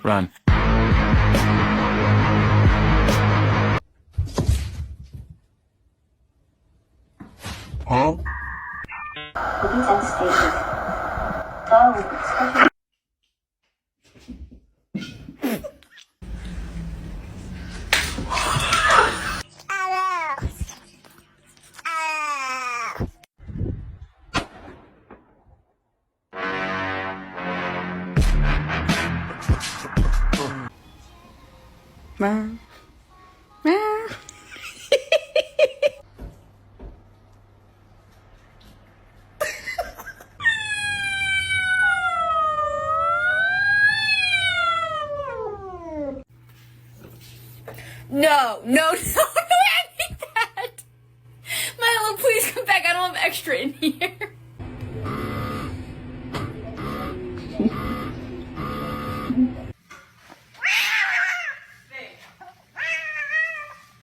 Run. Huh? Bookings at station. Dial special. Meow. Meow. No, no, no, I need that. Milo, please come back. I don't have extra in here.